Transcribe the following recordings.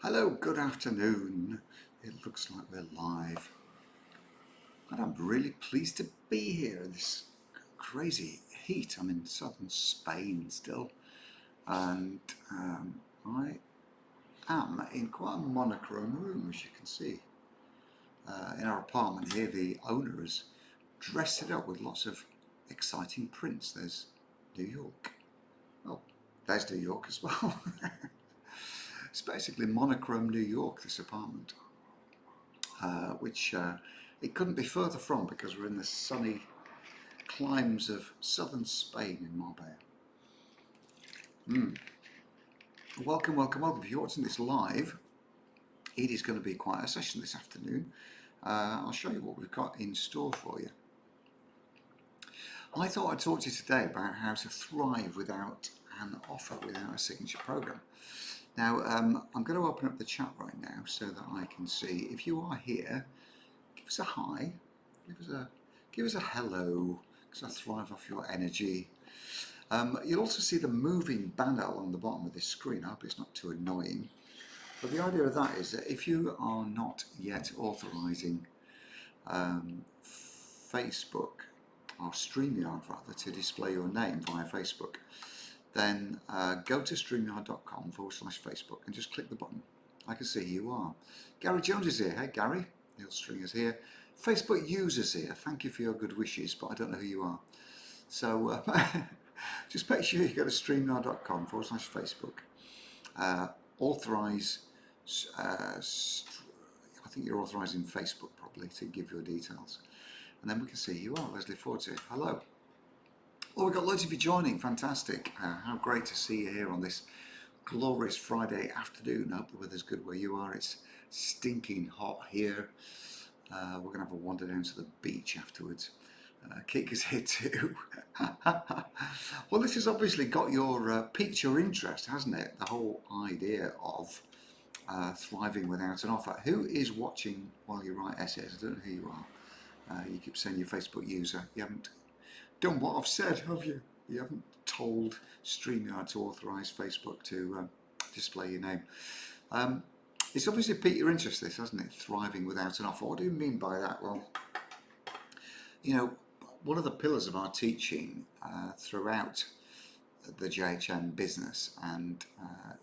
Hello, good afternoon. It looks like we're live. And I'm really pleased to be here in this crazy heat. I'm in southern Spain still. And I am in quite a monochrome room, as you can see. In our apartment here, the owner has dressed it up with lots of exciting prints. There's New York. Oh, there's New York as well. It's basically monochrome New York, this apartment. Which it couldn't be further from because we're in the sunny climes of southern Spain in Marbella. Welcome, welcome, welcome. If you're watching this live, it is going to be quite a session this afternoon. I'll show you what we've got in store for you. I thought I'd talk to you today about how to thrive without an offer, without a signature program. Now, I'm going to open up the chat right now so that I can see. If you are here, give us a hi, give us a hello, because I thrive off your energy. You'll also see the moving banner along the bottom of this screen. I hope it's not too annoying. But the idea of that is that if you are not yet authorising Facebook, or StreamYard rather, to display your name via Facebook, then go to streamyard.com/Facebook and just click the button. I can see who you are. Gary Jones is here. Hey Gary, Neil Stringer's here. Facebook users here. Thank you for your good wishes, but I don't know who you are. So just make sure you go to streamyard.com/Facebook. Authorise, I think you're authorising Facebook probably to give your details. And then we can see who you are. Leslie Ford's here. Hello. Well, we've got loads of you joining. Fantastic. How great to see you here on this glorious Friday afternoon. I hope the weather's good where you are. It's stinking hot here. We're going to have a wander down to the beach afterwards. Kika's here too. Well, this has obviously got your piqued your interest, hasn't it? The whole idea of thriving without an offer. Who is watching while you write essays? I don't know who you are. You keep saying you're a Facebook user. You haven't done what I've said, have you? You haven't told StreamYard to authorise Facebook to display your name. It's obviously piqued your interest, this, hasn't it? Thriving without an offer. What do you mean by that? Well, you know, one of the pillars of our teaching throughout the JHM business and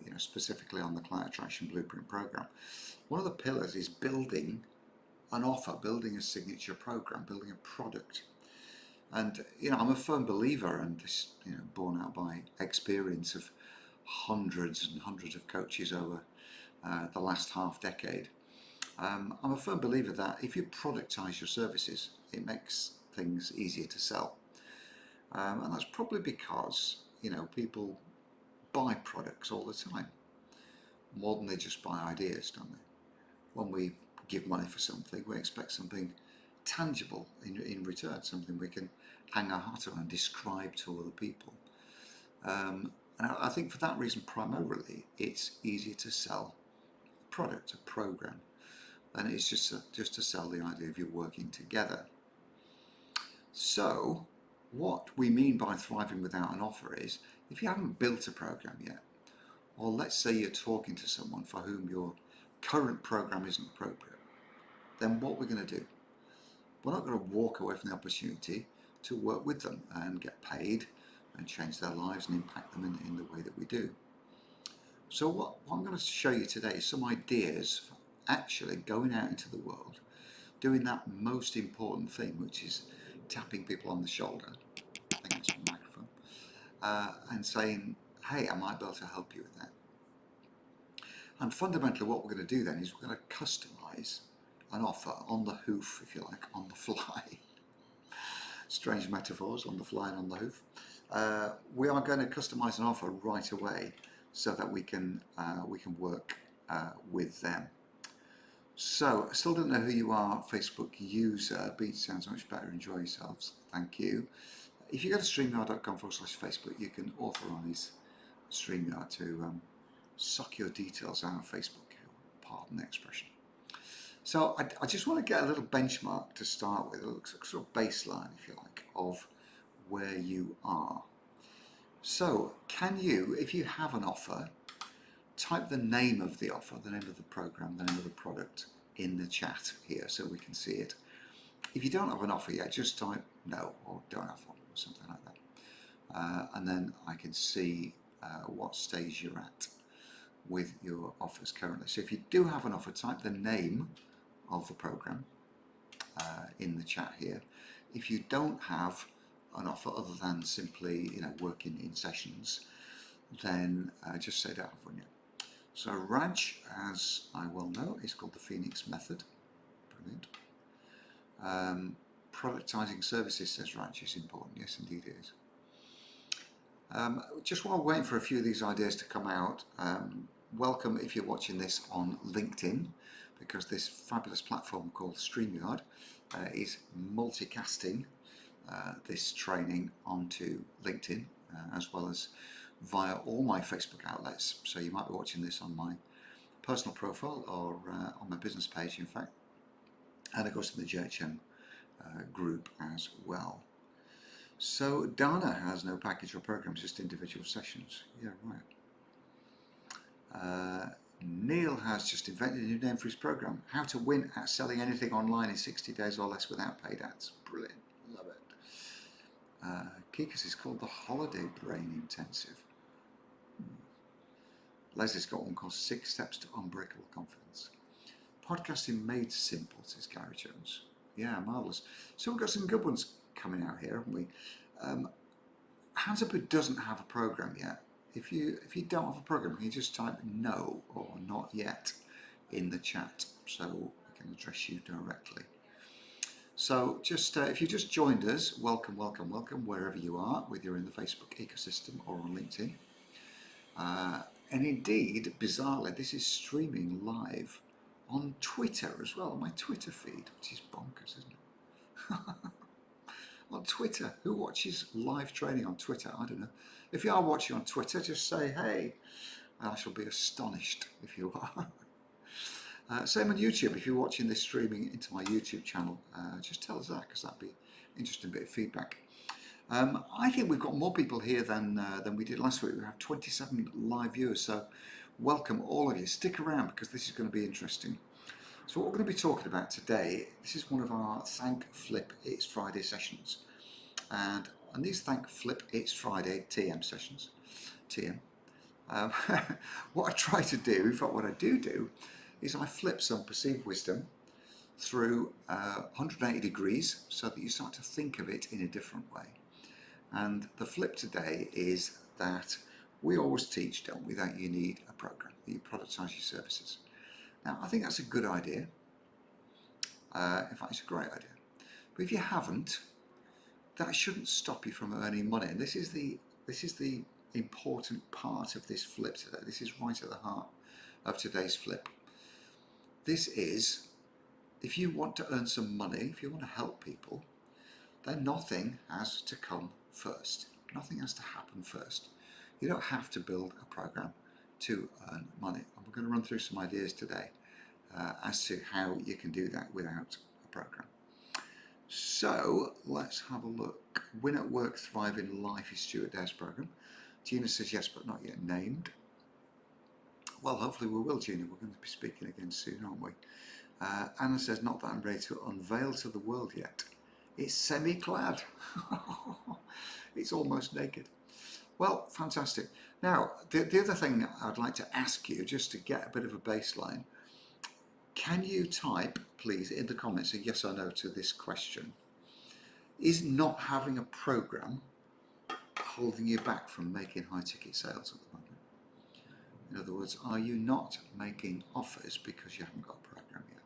you know, specifically on the Client Attraction Blueprint program, one of the pillars is building an offer, building a signature program, building a product. And you know, I'm a firm believer, and this, you know, borne out by experience of hundreds and hundreds of coaches over the last half decade. I'm a firm believer that if you productize your services, it makes things easier to sell. And that's probably because, you know, people buy products all the time, more than they just buy ideas, don't they? When we give money for something, we expect something tangible in return, something we can hang our hat on and describe to other people. And I think for that reason, primarily, it's easier to sell a product, a program, than it's just to sell the idea of you working together. So what we mean by thriving without an offer is, if you haven't built a program yet, or let's say you're talking to someone for whom your current program isn't appropriate, then what we're going to do, we're not going to walk away from the opportunity to work with them and get paid and change their lives and impact them in the way that we do. So what I'm going to show you today is some ideas for actually going out into the world, doing that most important thing, which is tapping people on the shoulder, I think that's my microphone, and saying, hey, I might be able to help you with that. And fundamentally what we're going to do then is we're going to customize an offer on the hoof, if you like, on the fly. Strange metaphors, on the fly and on the hoof. We are going to customize an offer right away so that we can work with them. So, I still don't know who you are, Facebook user. Beach sounds much better. Enjoy yourselves. Thank you. If you go to streamyard.com/Facebook, you can authorize StreamYard to suck your details out of Facebook. Pardon the expression. So I just want to get a little benchmark to start with, a sort of baseline, if you like, of where you are. So can you, if you have an offer, type the name of the offer, the name of the program, the name of the product in the chat here so we can see it. If you don't have an offer yet, just type no or don't have one or something like that. And then I can see what stage you're at with your offers currently. So if you do have an offer, type the name of the program in the chat here. If you don't have an offer other than simply working in sessions, then just say don't have one yet. So Raj, as I well know, is called the Phoenix method. Brilliant. Productizing services, says Raj, is important. Yes, indeed it is. Just while waiting for a few of these ideas to come out, welcome if you're watching this on LinkedIn, because this fabulous platform called StreamYard is multicasting this training onto LinkedIn as well as via all my Facebook outlets. So you might be watching this on my personal profile or on my business page, in fact, and of course in the JHM group as well. So Dana has no package or programs, just individual sessions. Yeah, right. Neil has just invented a new name for his program. How to win at selling anything online in 60 days or less without paid ads. Brilliant. Love it. Kikas is called the Holiday Brain Intensive. Leslie's got one called 6 Steps to Unbreakable Confidence. Podcasting made simple, says Gary Jones. Yeah, marvellous. So we've got some good ones coming out here, haven't we? Hands Up Who doesn't have a program yet. If you don't have a program, you just type no or not yet in the chat, so we can address you directly. So just if you just joined us, welcome, welcome, welcome, wherever you are, whether you're in the Facebook ecosystem or on LinkedIn. And indeed, bizarrely, this is streaming live on Twitter as well, on my Twitter feed, which is bonkers, isn't it? On Twitter. Who watches live training on Twitter? I don't know. If you are watching on Twitter, just say hey. I shall be astonished if you are. Same on YouTube. If you're watching this streaming into my YouTube channel, just tell us that, because that'd be an interesting bit of feedback. I think we've got more people here than we did last week. We have 27 live viewers, so welcome all of you. Stick around because this is going to be interesting. So what we're going to be talking about today, this is one of our Thank Flip It's Friday sessions. And on these Thank Flip It's Friday TM sessions, what I try to do, in fact what I do, is I flip some perceived wisdom through 180 degrees so that you start to think of it in a different way. And the flip today is that we always teach, don't we, that you need a program, that you productize your services. Now, I think that's a good idea. In fact, it's a great idea. But if you haven't, that shouldn't stop you from earning money. And this is the important part of this flip today. This is right at the heart of today's flip. This is, if you want to earn some money, if you want to help people, then nothing has to come first. Nothing has to happen first. You don't have to build a program to earn money. And we're going to run through some ideas today as to how you can do that without a program. So let's have a look. Win at Work, Thrive in Life is Stuart Dare's program. Gina says yes, but not yet named. Well, hopefully we will, Gina. We're going to be speaking again soon, aren't we? Anna says, not that I'm ready to unveil to the world yet. It's semi-clad. It's almost naked. Well, fantastic. Now, the other thing I'd like to ask you, just to get a bit of a baseline, can you type, please, in the comments a yes or no to this question? Is not having a program holding you back from making high-ticket sales at the moment? In other words, are you not making offers because you haven't got a program yet?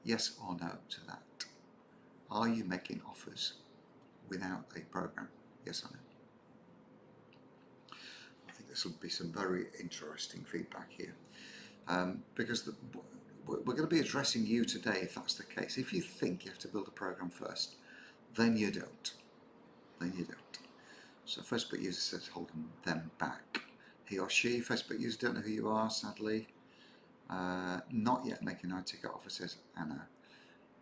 Yes or no to that? Are you making offers without a program? Yes or no? I think this will be some very interesting feedback here, because we're going to be addressing you today if that's the case. If you think you have to build a program first, then you don't. Then you don't. So Facebook user says holding them back. He or she, Facebook users don't know who you are, sadly. Not yet making high-ticket offers, says Anna.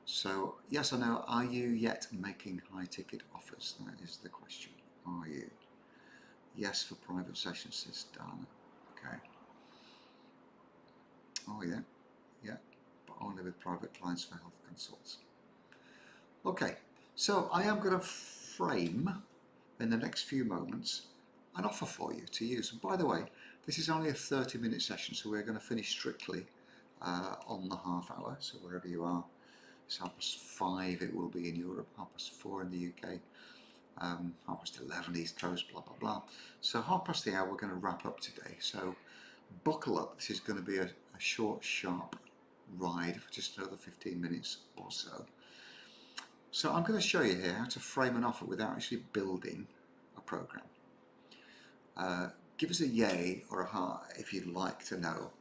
So, yes or no, are you yet making high-ticket offers? That is the question. Are you? Yes for private sessions, says Dana. Okay. Oh yeah, yeah, but only with private clients for health consults. Okay, so I am going to frame in the next few moments an offer for you to use. And by the way, this is only a 30-minute session, so we're going to finish strictly on the half hour. So wherever you are, it's 5:30 it will be in Europe, 4:30 in the UK, 11:30 East Coast, blah, blah, blah. So 5:30 we're going to wrap up today. So buckle up, this is going to be a short, sharp ride for just another 15 minutes or so. So I'm going to show you here how to frame an offer without actually building a program. Give us a yay or a heart if you'd like to know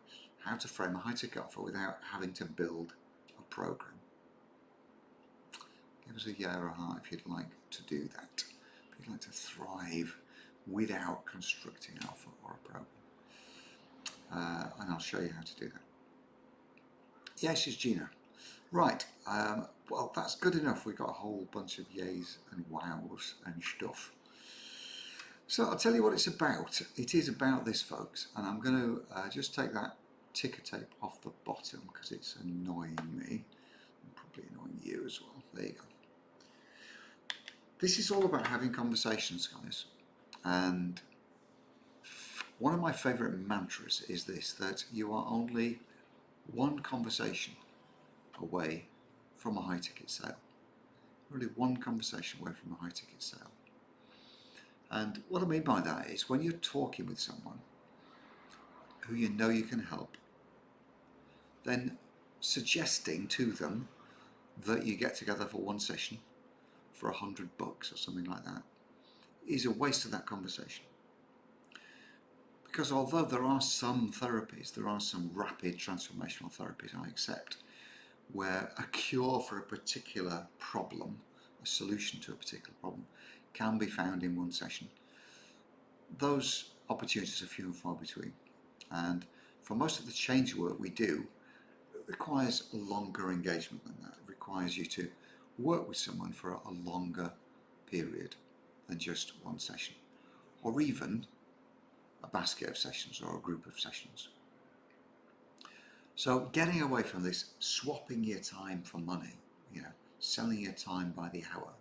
how to frame a high-tech offer without having to build a program. Give us a yay or a heart if you'd like to do that. If you'd like to thrive without constructing an offer or a program. And I'll show you how to do that. Yes, it's Gina. Right, well that's good enough. We've got a whole bunch of yays and wows and stuff. So I'll tell you what it's about. It is about this, folks, and I'm going to just take that ticker tape off the bottom because it's annoying me and probably annoying you as well. There you go. This is all about having conversations, guys, and one of my favourite mantras is this, that you are only one conversation away from a high ticket sale. Really one conversation away from a high ticket sale. And what I mean by that is when you're talking with someone who you know you can help, then suggesting to them that you get together for one session for $100 or something like that is a waste of that conversation. Because although there are some therapies, there are some rapid transformational therapies I accept, where a cure for a particular problem, a solution to a particular problem, can be found in one session. Those opportunities are few and far between. And for most of the change work we do, it requires a longer engagement than that. It requires you to work with someone for a longer period than just one session, or even a basket of sessions or a group of sessions. So getting away from this swapping your time for money, selling your time by the hour,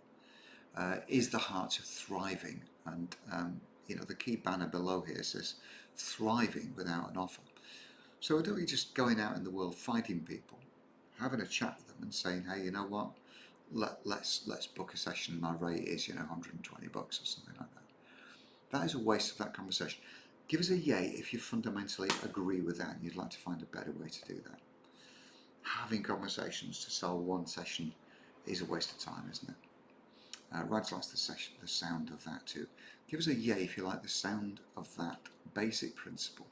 is the heart of thriving. And the key banner below here says thriving without an offer. So we're doing just going out in the world, finding people, having a chat with them and saying, hey, you know what, let's book a session. My rate is $120 or something like that. That is a waste of that conversation. Give us a yay if you fundamentally agree with that and you'd like to find a better way to do that. Having conversations to sell one session is a waste of time, isn't it? Rags likes the sound of that too. Give us a yay if you like the sound of that basic principle,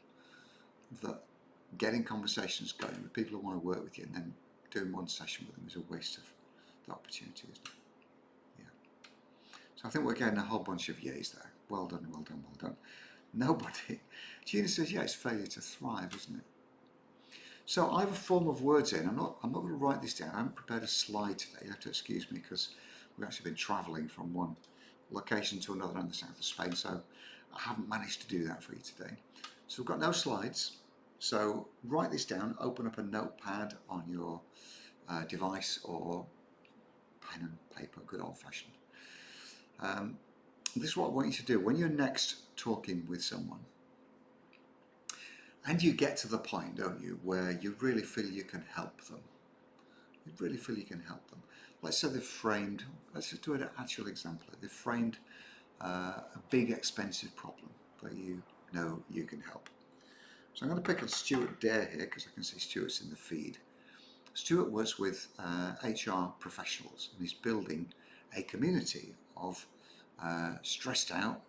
that getting conversations going with people who want to work with you and then doing one session with them is a waste of the opportunity, isn't it? Yeah. So I think we're getting a whole bunch of yays there. Well done, well done, well done. Nobody. Gina says, yeah, it's failure to thrive, isn't it? So I have a form of words in. I'm not going to write this down. I haven't prepared a slide today. You have to excuse me because we've actually been travelling from one location to another in the south of Spain, so I haven't managed to do that for you today. So we've got no slides. So write this down, open up a notepad on your device or pen and paper, good old fashioned. This is what I want you to do when you're next talking with someone. And you get to the point, don't you, where you really feel you can help them. You really feel you can help them. Let's say they've framed, let's just do an actual example. They've framed a big expensive problem that you know you can help. So I'm going to pick on Stuart Dare here because I can see Stuart's in the feed. Stuart works with HR professionals and he's building a community of stressed out,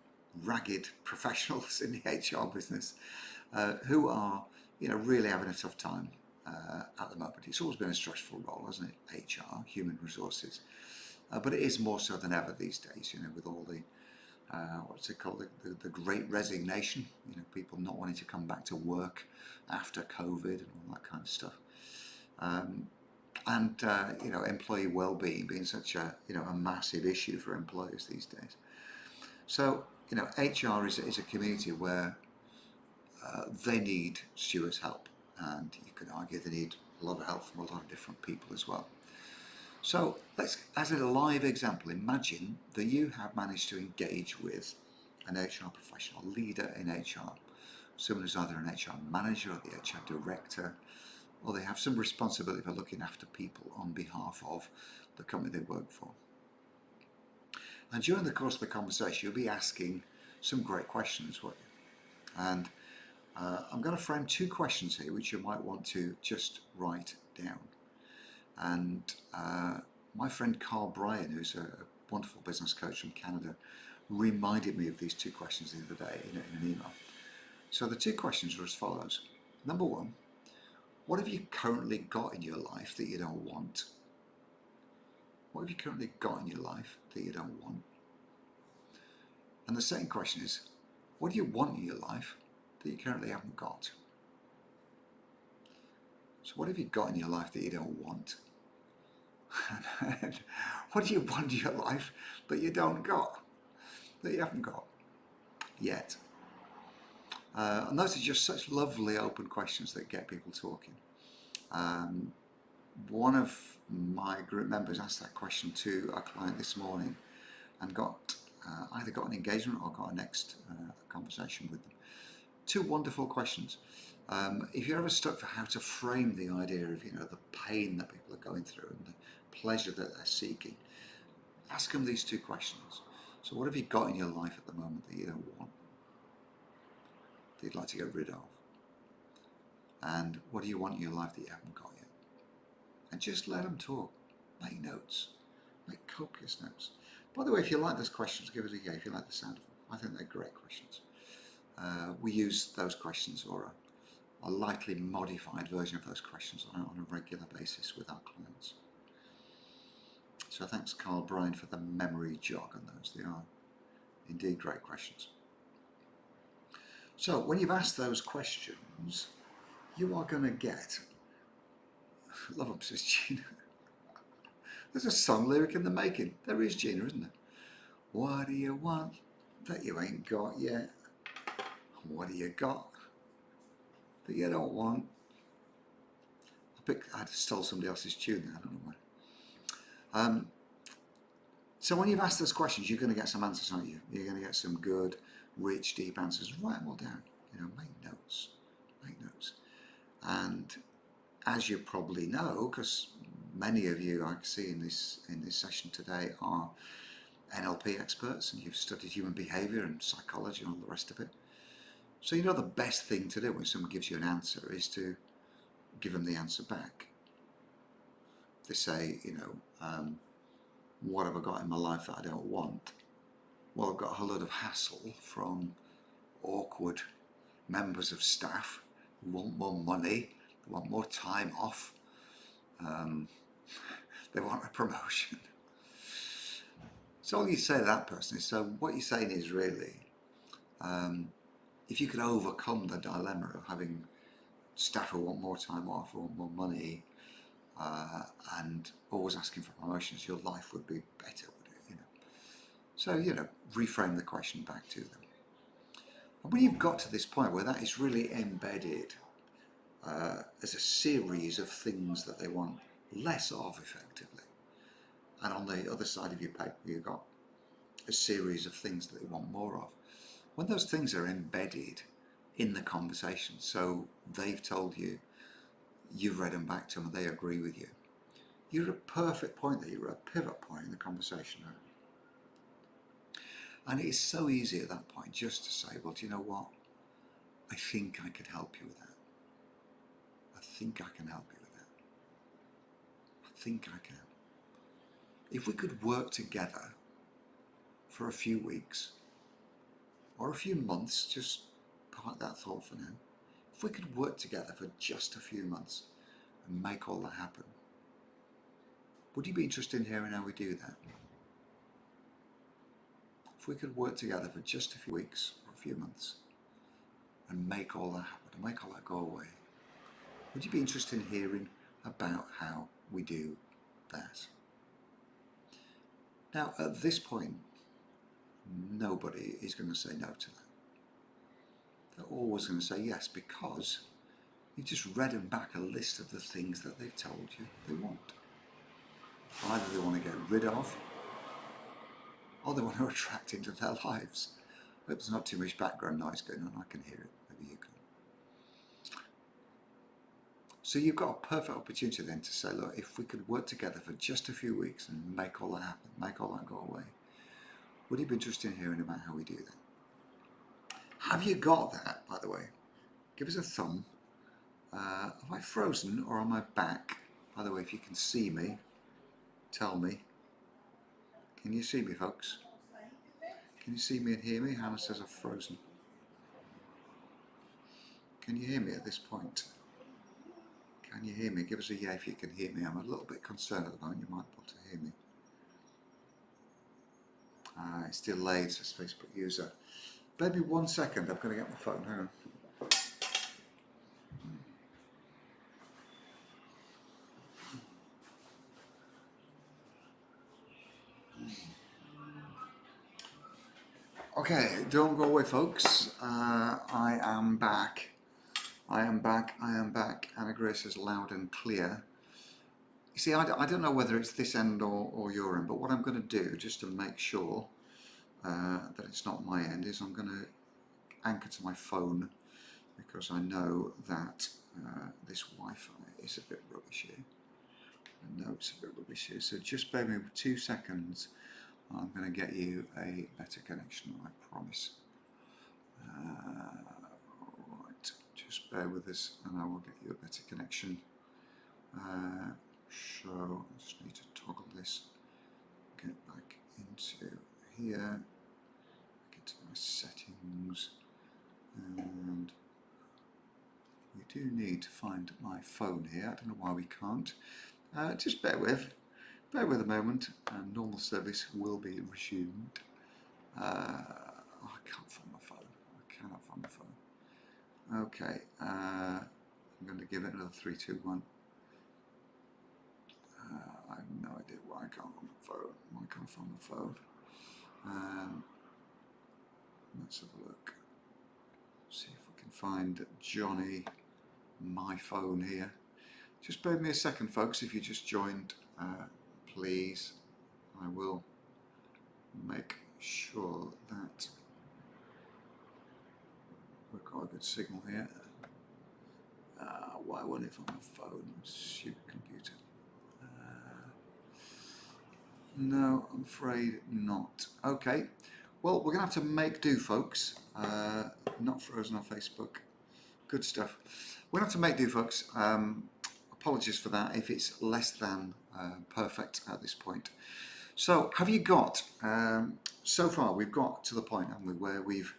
ragged professionals in the HR business who are, really having a tough time at the moment. It's always been a stressful role, hasn't it? HR, human resources, but it is more so than ever these days. With all the what's it called, the Great Resignation. People not wanting to come back to work after COVID and all that kind of stuff. And employee well-being being such a a massive issue for employers these days. So HR is a community where they need Stuart's help, and you could argue they need a lot of help from a lot of different people as well. So let's, as a live example, imagine that you have managed to engage with an HR professional, leader in HR, someone who's either an HR manager or the HR director, or they have some responsibility for looking after people on behalf of the company they work for. And during the course of the conversation, you'll be asking some great questions, won't you? And I'm going to frame 2 questions here, which you might want to just write down. And my friend Carl Bryan, who's a wonderful business coach from Canada, reminded me of these 2 questions the other day in an email. So the 2 questions are as follows. Number 1, what have you currently got in your life that you don't want? What have you currently got in your life that you don't want? And the second question is, what do you want in your life that you currently haven't got? So what have you got in your life that you don't want? And what do you want in your life that you don't got? That you haven't got yet? And those are just such lovely open questions that get people talking. One of my group members asked that question to a client this morning and got either got an engagement or got a next conversation with them. 2 wonderful questions. If you're ever stuck for how to frame the idea of the pain that people are going through and the pleasure that they're seeking, ask them these 2 questions. So what have you got in your life at the moment that you don't want, that you'd like to get rid of? And what do you want in your life that you haven't got yet? And just let them talk. Make notes. Make copious notes. By the way, if you like those questions, give it a go if you like the sound of them. I think they're great questions. We use those questions or a lightly modified version of those questions on a regular basis with our clients. So thanks Carl Bryan for the memory jog on those. They are indeed great questions. So when you've asked those questions, you are going to get, love them, says Gina. There's a song lyric in the making. There is, Gina, isn't there? What do you want that you ain't got yet? What do you got that you don't want? I stole somebody else's tune there, I don't know why. So when you've asked those questions, you're going to get some answers, aren't you? You're going to get some good, rich, deep answers. Write them all down. Make notes. Make notes. And as you probably know, because many of you I see in this session today are NLP experts, and you've studied human behaviour and psychology and all the rest of it. So the best thing to do when someone gives you an answer is to give them the answer back. They say, what have I got in my life that I don't want? Well, I've got a whole load of hassle from awkward members of staff who want more money, they want more time off, they want a promotion. So all you say to that person is, so what you're saying is really, if you could overcome the dilemma of having staff who want more time off or want more money and always asking for promotions, your life would be better, would it? So, reframe the question back to them. And when you've got to this point where that is really embedded as a series of things that they want less of effectively, and on the other side of your paper you've got a series of things that they want more of, when those things are embedded in the conversation, so they've told you, you've read them back to them, and they agree with you, you're at a perfect point there, you're at a pivot point in the conversation. And it is so easy at that point just to say, well, do you know what? I think I could help you with that. I think I can help you with that. I think I can. If we could work together for a few weeks or a few months, just park that thought for now. If we could work together for just a few months and make all that happen, would you be interested in hearing how we do that? If we could work together for just a few weeks or a few months and make all that happen, and make all that go away, would you be interested in hearing about how we do that? Now, at this point, nobody is going to say no to that. They're always going to say yes, because You've just read them back a list of the things that they've told you they want. Either they want to get rid of, or they want to attract into their lives. I hope there's not too much background noise going on. I can hear it. Maybe you can. So you've got a perfect opportunity then to say, look, if we could work together for just a few weeks and make all that happen, make all that go away, would you be interested in hearing about how we do that? Have you got that, by the way? Give us a thumb. Am I frozen or am I back? By the way, if you can see me, tell me. Can you see me, folks? Can you see me and hear me? Hannah says I've frozen. Can you hear me at this point? Can you hear me? Give us a yeah if you can hear me. I'm a little bit concerned at the moment. You might be able to hear me. It's delayed, says Facebook user. Maybe 1 second. I'm going to get my phone. Hang on. Okay, don't go away, folks. I am back. I am back. Anna Grace is loud and clear. You see, I don't know whether it's this end or your end, but what I'm going to do, just to make sure that it's not my end, is I'm going to anchor to my phone, because I know that this Wi-Fi is a bit rubbish here. I know it's a bit rubbish here, so just bear with me for 2 seconds. I'm going to get you a better connection, I promise. Right, just bear with us and I will get you a better connection. So I just need to toggle this, get back into here, get to my settings, and we do need to find my phone here. I don't know why we can't. Just bear with a moment, and normal service will be resumed. I can't find my phone. I cannot find my phone. Okay, I'm going to give it another 3, 2, 1. I have no idea why I can't find my phone. Why can't I find my phone? Let's have a look. See if we can find Johnny, my phone here. Just bear with me a second, folks. If you just joined, please, I will make sure that we've got a good signal here. Why won't it find my phone? Stupid computer. No, I'm afraid not. Okay, well, we're going to have to make do, folks. Not frozen on Facebook. Good stuff. We're going to have to make do, folks. Apologies for that if it's less than perfect at this point. So, have you got, so far we've got to the point, haven't we, where we've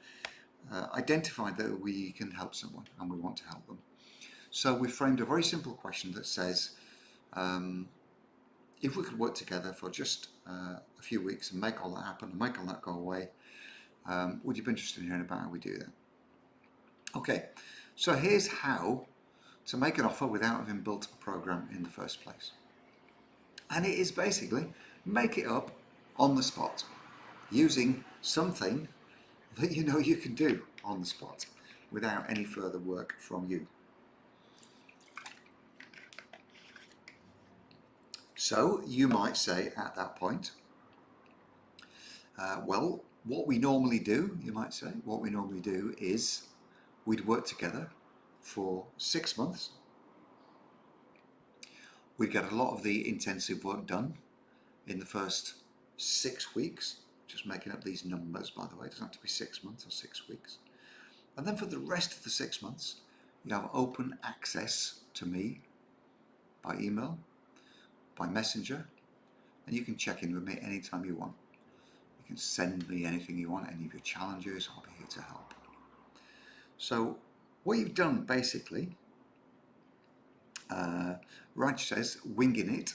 identified that we can help someone and we want to help them. So we've framed a very simple question that says, if we could work together for just a few weeks and make all that happen and make all that go away, would you be interested in hearing about how we do that? Okay, so here's how to make an offer without having built a program in the first place. And it is basically make it up on the spot using something that you know you can do on the spot without any further work from you. So you might say at that point, well, what we normally do, you might say, what we normally do is we'd work together for 6 months. We'd get a lot of the intensive work done in the first 6 weeks, just making up these numbers, by the way. It doesn't have to be 6 months or 6 weeks. And then for the rest of the 6 months, you have open access to me by email, by messenger, and you can check in with me anytime you want. You can send me anything you want, any of your challenges. I'll be here to help. So what you've done basically, Raj says winging it.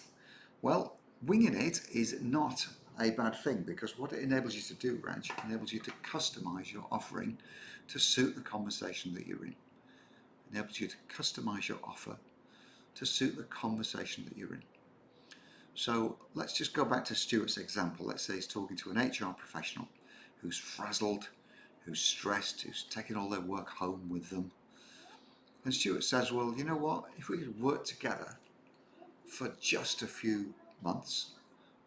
Well, winging it is not a bad thing, because what it enables you to do, Raj, enables you to customize your offering to suit the conversation that you're in. It enables you to customize your offer to suit the conversation that you're in. So let's just go back to Stuart's example. Let's say he's talking to an HR professional who's frazzled, who's stressed, who's taking all their work home with them. And Stuart says, well, you know what, if we could work together for just a few months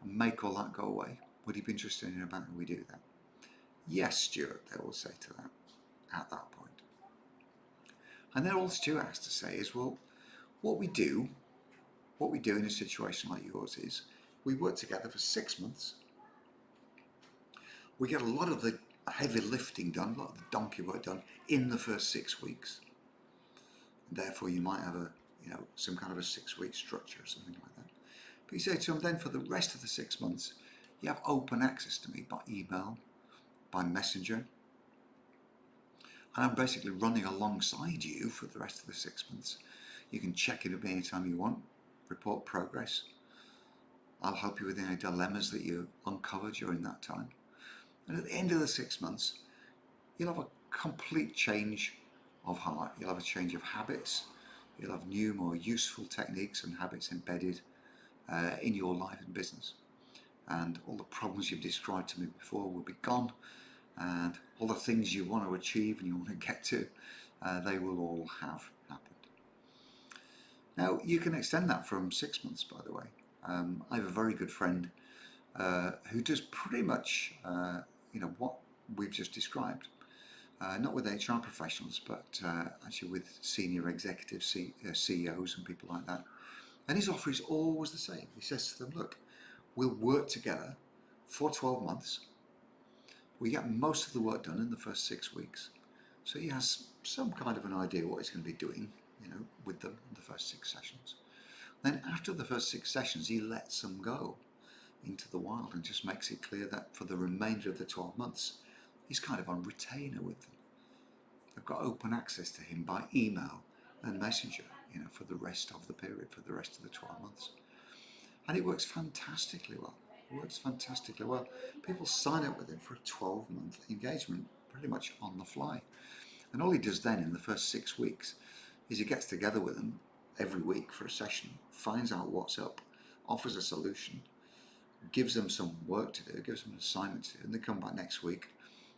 and make all that go away, would you be interested in about how we do that? Yes, Stuart, they will say to that at that point. And then all Stuart has to say is, well, what we do in a situation like yours is we work together for 6 months. We get a lot of the heavy lifting done, a lot of the donkey work done in the first 6 weeks. And therefore, you might have some kind of a 6-week structure or something like that. But you say to them, then for the rest of the 6 months, you have open access to me by email, by messenger. And I'm basically running alongside you for the rest of the 6 months. You can check in with me anytime you want, report progress. I'll help you with any dilemmas that you uncover during that time. And at the end of the 6 months, you'll have a complete change of heart. You'll have a change of habits. You'll have new, more useful techniques and habits embedded in your life and business. And all the problems you've described to me before will be gone. And all the things you want to achieve and you want to get to, they will all have happened. Now, you can extend that from 6 months, by the way. I have a very good friend who does pretty much what we've just described. Not with HR professionals, but actually with senior executives, CEOs and people like that. And his offer is always the same. He says to them, look, we'll work together for 12 months. We get most of the work done in the first 6 weeks. So he has some kind of an idea what he's going to be doing, with them in the first 6 sessions. Then after the first 6 sessions, he lets them go into the wild and just makes it clear that for the remainder of the 12 months, he's kind of on retainer with them. They've got open access to him by email and messenger, for the rest of the period, for the rest of the 12 months. And it works fantastically well. It works fantastically well. People sign up with him for a 12-month engagement, pretty much on the fly. And all he does then in the first 6 weeks is he gets together with them every week for a session, finds out what's up, offers a solution, gives them some work to do, gives them an assignment to do, and they come back next week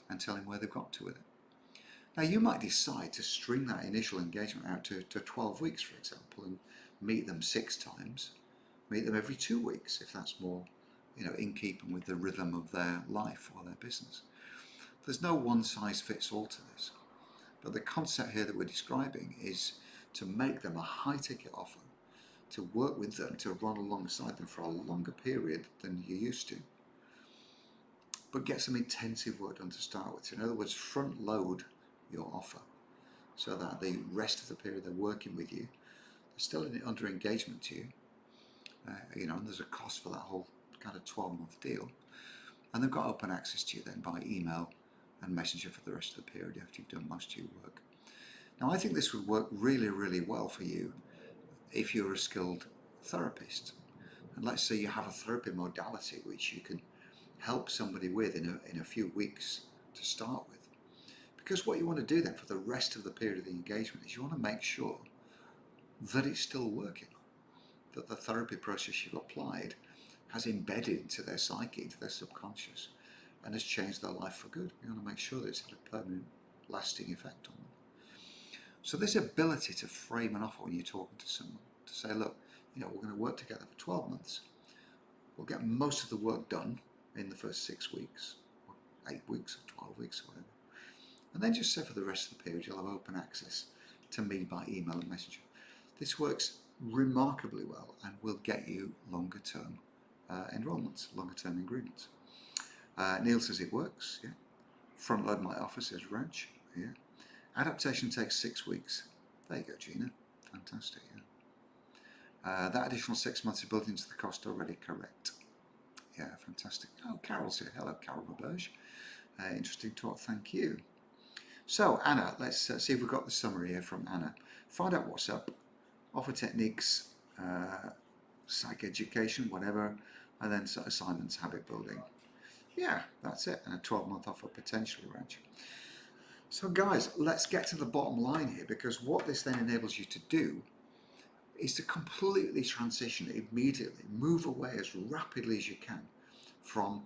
and tell him where they've got to with it. Now, you might decide to string that initial engagement out to 12 weeks, for example, and meet them 6 times, meet them every 2 weeks, if that's more, in keeping with the rhythm of their life or their business. There's no one-size-fits-all to this. But the concept here that we're describing is to make them a high-ticket offer, to work with them, to run alongside them for a longer period than you used to, but get some intensive work done to start with. So in other words, front load your offer so that the rest of the period they're working with you, they're still under engagement to you, and there's a cost for that whole kind of 12-month deal. And they've got open access to you then by email and messenger for the rest of the period after you've done most of your work. Now, I think this would work really, really well for you if you're a skilled therapist. And let's say you have a therapy modality which you can help somebody with in a few weeks to start with. Because what you want to do then for the rest of the period of the engagement is you want to make sure that it's still working, that the therapy process you've applied has embedded into their psyche, into their subconscious, and has changed their life for good. You want to make sure that it's had a permanent, lasting effect on them. So this ability to frame an offer when you're talking to someone, to say, look, we're going to work together for 12 months. We'll get most of the work done in the first 6 weeks, or 8 weeks, or 12 weeks, or whatever. And then just say for the rest of the period, you'll have open access to me by email and messenger. This works remarkably well and will get you longer term enrollments, longer term agreements. Neil says it works, yeah. Front load my offer, says Raj, yeah. Adaptation takes 6 weeks. There you go, Gina. Fantastic, yeah. That additional 6 months is built into the cost already, correct. Yeah, fantastic. Oh, Carol's here. Hello, Carol Roberge. Interesting talk, thank you. So, Anna, let's see if we've got the summary here from Anna. Find out what's up, offer techniques, psych education, whatever, and then assignments, habit building. Yeah, that's it, and a 12-month offer potentially, Raj. So guys, let's get to the bottom line here, because what this then enables you to do is to completely transition immediately, move away as rapidly as you can from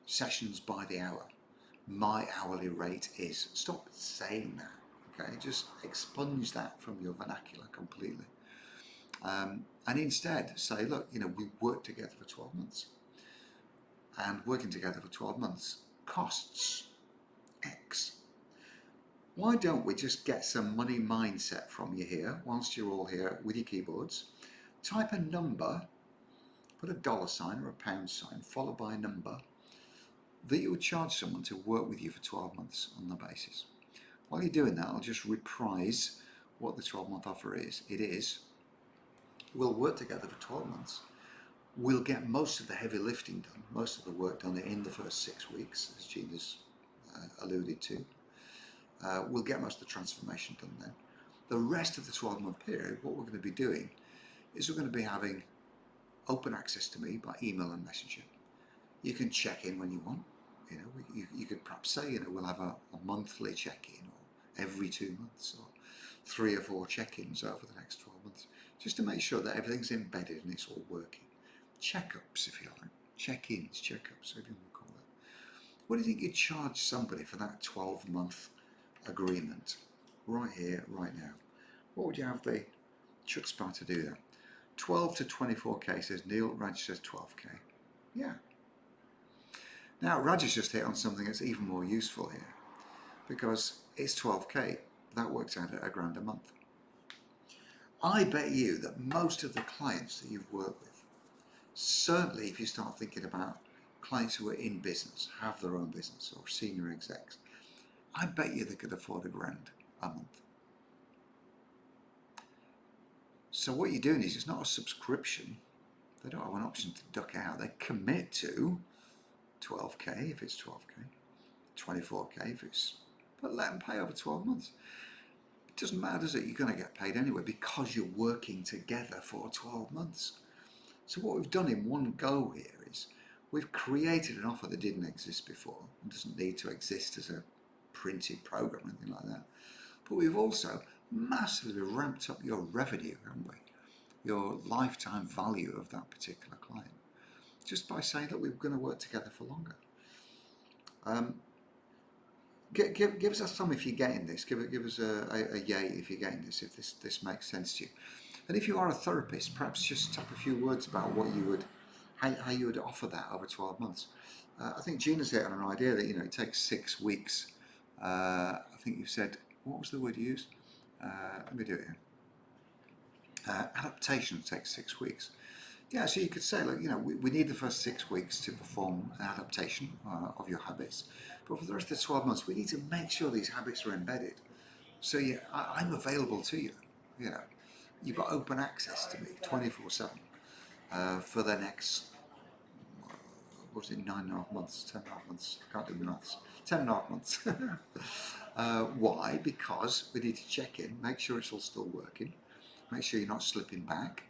sessions by the hour. My hourly rate is, stop saying that, Okay, just expunge that from your vernacular completely. And instead say, look, you know, we worked together for 12 months. And working together for 12 months costs X. Why don't we just get some money mindset from you here, whilst you're all here with your keyboards? Type a number, put a $sign or a pound sign, followed by a number that you would charge someone to work with you for 12 months on the basis. While you're doing that, I'll just reprise what the 12-month offer is. It is, we'll work together for 12 months. We'll get most of the heavy lifting done, most of the work done in the first 6 weeks, as Gina's alluded to. We'll get most of the transformation done then. The rest of the 12-month period, what we're going to be doing is we're going to be having open access to me by email and messenger. You can check in when you want. You know, you could perhaps say, you know, we'll have a monthly check-in, or every 2 months, or 3 or 4 check-ins over the next 12 months, just to make sure that everything's embedded and it's all working. Check-ups, if you like. Check-ins, check-ups, whatever you want to call it. What do you think you'd charge somebody for that 12-month agreement? Right here, right now. What would you have the chutzpah to do that? 12 to 24k, says Neil. Raj says 12k. Yeah. Now, Raj has just hit on something that's even more useful here, because it's 12k. That works out at £1,000 a month. I bet you that most of the clients that you've worked with, certainly if you start thinking about clients who are in business, have their own business, or senior execs, I bet you they could afford £1,000 a month. So what you're doing is, it's not a subscription. They don't have an option to duck out. They commit to 12k if it's 12k, 24k if it's, but let them pay over 12 months. It doesn't matter, does it? You're going to get paid anyway because you're working together for 12 months. So what we've done in one go here is we've created an offer that didn't exist before and doesn't need to exist as a printed program or anything like that. But we've also massively ramped up your revenue, haven't we? Your lifetime value of that particular client, just by saying that we're going to work together for longer. Give us a thumb if you're getting this. Give us a yay if you're getting this, if this makes sense to you. And if you are a therapist, perhaps just tap a few words about what you would, how you would offer that over 12 months. I think Gina's hit on an idea that, you know, it takes 6 weeks. I think you said, what was the word you used? Let me do it here. Adaptation takes 6 weeks. Yeah, so you could say, like, you know, we need the first 6 weeks to perform an adaptation of your habits. But for the rest of the 12 months, we need to make sure these habits are embedded. So yeah, I'm available to you. You know, you've got open access to me 24/7 for the next, what was it, 9.5 months, 10.5 months, I can't do the maths, 10.5 months. Why? Because we need to check in, make sure it's all still working, make sure you're not slipping back.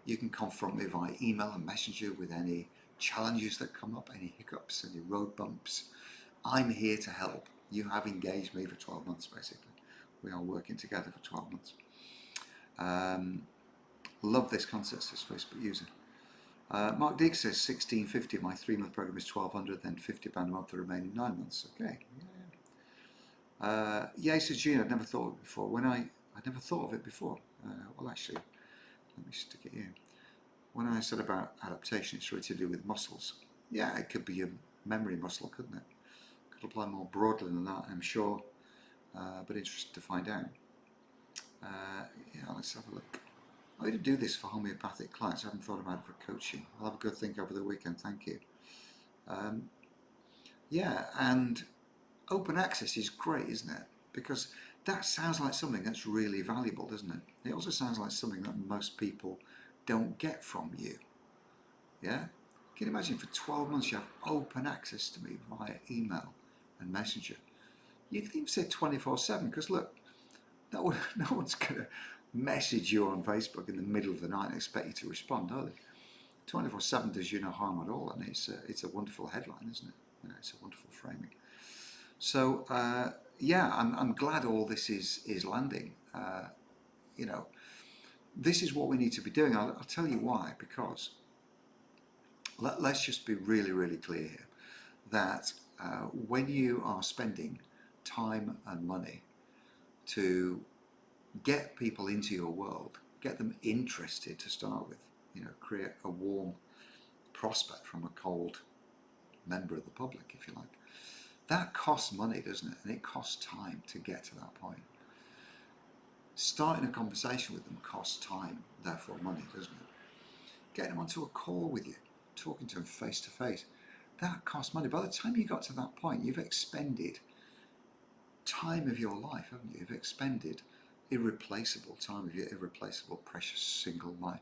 You can confront me via email and messenger with any challenges that come up, any hiccups, any road bumps. I'm here to help. You have engaged me for 12 months, basically. We are working together for 12 months. Love this concept, says Facebook user. Mark Deek says 1650, my 3-month program is 1200, then £50 a month the remaining 9 months. Okay. Yeah, says Gina, I'd never thought of it before. I'd never thought of it before. Well, actually, let me stick it here. When I said about adaptation, it's really to do with muscles. Yeah, it could be a memory muscle, couldn't it? Could apply more broadly than that, I'm sure. But interesting to find out. Yeah, let's have a look. I need to do this for homeopathic clients. I haven't thought about it for coaching. I'll have a good think over the weekend, thank you. Yeah, and open access is great, isn't it? Because that sounds like something that's really valuable, doesn't it? It also sounds like something that most people don't get from you. Yeah? Can you imagine for 12 months you have open access to me via email and messenger? You can even say 24/7, because look, no one's going to message you on Facebook in the middle of the night and expect you to respond, are they? 24/7 does you no harm at all, and it's a wonderful headline, isn't it? You know, it's a wonderful framing. So yeah, I'm glad all this is landing. You know, this is what we need to be doing. I'll tell you why. Because let's just be really, really clear here that when you are spending time and money to get people into your world, get them interested to start with, you know, create a warm prospect from a cold member of the public, if you like. That costs money, doesn't it? And it costs time to get to that point. Starting a conversation with them costs time, therefore money, doesn't it? Getting them onto a call with you, talking to them face to face, that costs money. By the time you got to that point, you've expended time of your life, haven't you? You've expended irreplaceable time of your irreplaceable, precious single life.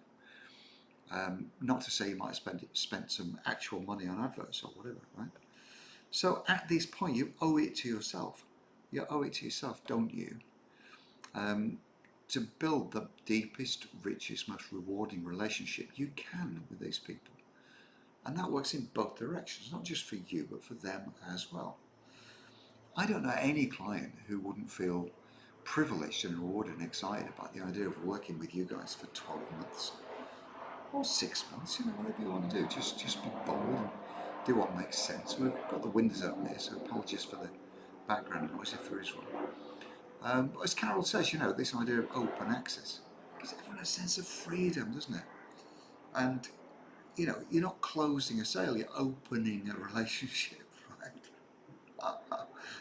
Not to say you might have spent some actual money on adverts or whatever, right? So at this point, you owe it to yourself. You owe it to yourself, don't you? To build the deepest, richest, most rewarding relationship you can with these people. And that works in both directions, not just for you, but for them as well. I don't know any client who wouldn't feel privileged and rewarded and excited about the idea of working with you guys for 12 months or 6 months, you know, whatever you want to do. Just be bold and do what makes sense. We've got the windows open here, so apologies for the background noise if there is one. But as Carol says, you know, this idea of open access gives everyone a sense of freedom, doesn't it? And, you know, you're not closing a sale, you're opening a relationship, right?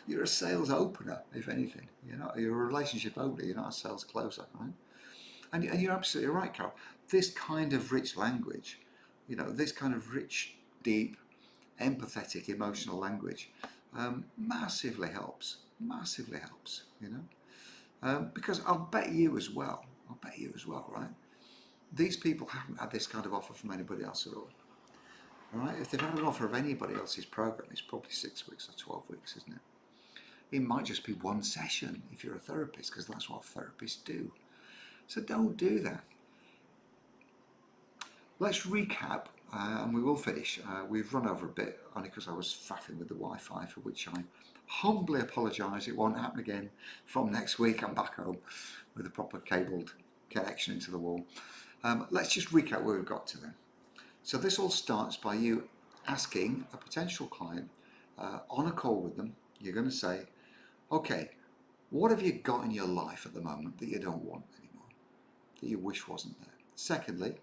You're a sales opener, if anything. You're a relationship opener, you're not a sales closer, right? And you're absolutely right, Carol. This kind of rich language, you know, this kind of rich, deep, empathetic, emotional language massively helps, you know. Because I'll bet you as well, right? These people haven't had this kind of offer from anybody else at all. All right? If they've had an offer of anybody else's program, it's probably 6 weeks or 12 weeks, isn't it? It might just be one session if you're a therapist, because that's what therapists do. So don't do that. Let's recap, and we will finish. We've run over a bit, only because I was faffing with the Wi-Fi, for which I humbly apologise. It won't happen again from next week. I'm back home with a proper cabled connection into the wall. Let's just recap where we've got to then. So this all starts by you asking a potential client on a call with them. You're going to say, okay, what have you got in your life at the moment that you don't want anymore, that you wish wasn't there? Secondly,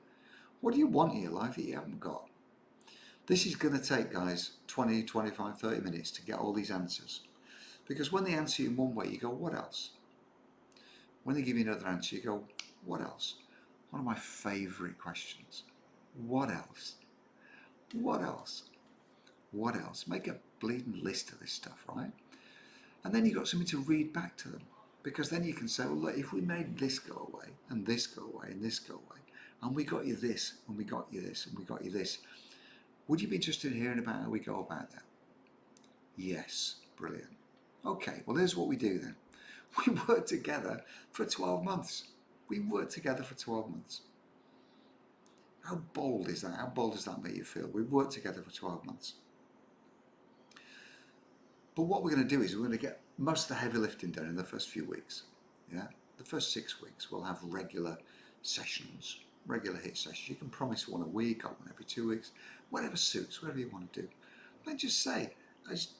what do you want in your life that you haven't got? This is going to take, guys, 20, 25, 30 minutes to get all these answers. Because when they answer you in one way, you go, what else? When they give you another answer, you go, what else? One of my favourite questions. What else? What else? What else? Make a bleeding list of this stuff, right? And then you've got something to read back to them. Because then you can say, well, look, if we made this go away, and this go away, and this go away, and we got you this, and we got you this, and we got you this, would you be interested in hearing about how we go about that? Yes. Brilliant. Okay, well, here's what we do then. We work together for 12 months. We work together for 12 months. How bold is that? How bold does that make you feel? We've worked together for 12 months. But what we're going to do is we're going to get most of the heavy lifting done in the first few weeks. Yeah, the first 6 weeks we'll have regular sessions, regular hit sessions. You can promise one a week or one every 2 weeks, whatever suits, whatever you want to do. Then just say, as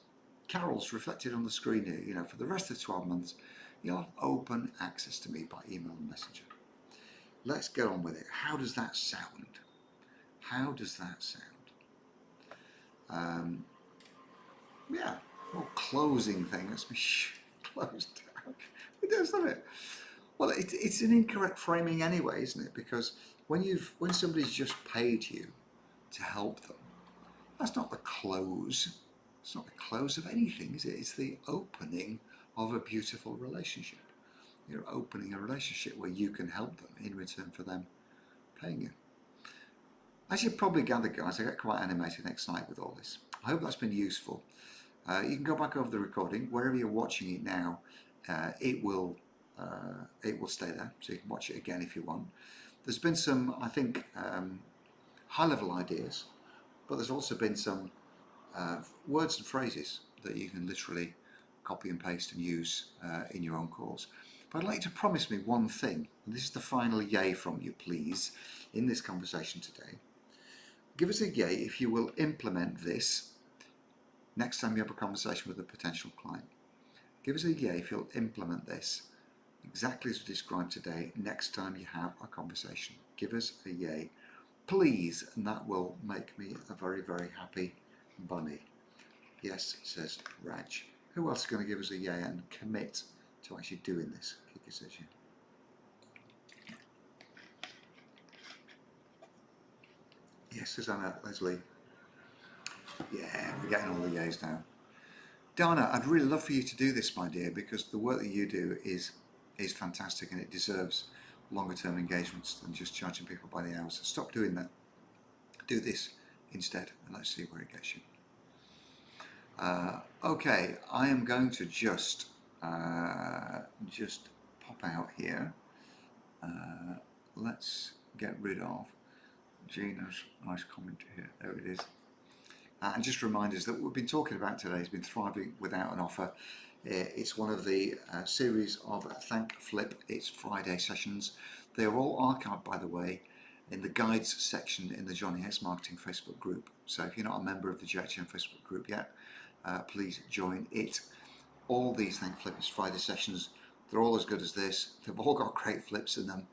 Carol's reflected on the screen here, you know, for the rest of the 12 months, you'll have open access to me by email and messenger. Let's get on with it. How does that sound? How does that sound? Yeah, well, closing thing. Let's be closed down. It does, doesn't it? Well, it's an incorrect framing anyway, isn't it? Because when somebody's just paid you to help them, that's not the close. It's not the close of anything, is it? It's the opening of a beautiful relationship. You're opening a relationship where you can help them in return for them paying you. As you've probably gathered, guys, I get quite animated and excited with all this. I hope that's been useful. You can go back over the recording. Wherever you're watching it now, it will stay there, so you can watch it again if you want. There's been some, I think, high-level ideas, but there's also been some words and phrases that you can literally copy and paste and use in your own calls. But I'd like to promise me one thing, and this is the final yay from you, please, in this conversation today. Give us a yay if you will implement this next time you have a conversation with a potential client. Give us a yay if you'll implement this exactly as we described today, next time you have a conversation. Give us a yay, please, and that will make me a very, very happy bunny. Yes, says Raj. Who else is going to give us a yay and commit to actually doing this? Kiki says yeah. Yes, says Anna. Leslie. Yeah, we're getting all the yays now. Dana, I'd really love for you to do this, my dear, because the work that you do is fantastic and it deserves longer term engagements than just charging people by the hour. So stop doing that. Do this instead, and let's see where it gets you. Okay, I am going to just pop out here. Let's get rid of Gina's nice comment here. There it is. And just remind us that what we've been talking about today has been thriving without an offer. It's one of the series of Thank Flip. It's Friday sessions. They are all archived, by the way, in the guides section in the Johnny Hess Marketing Facebook group. So if you're not a member of the JHM Facebook group yet, please join it. All these Thank Flip is Friday sessions. They're all as good as this. They've all got great flips in them,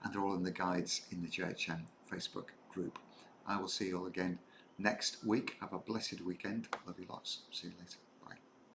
and they're all in the guides in the JHM Facebook group. I will see you all again next week. Have a blessed weekend. Love you lots. See you later.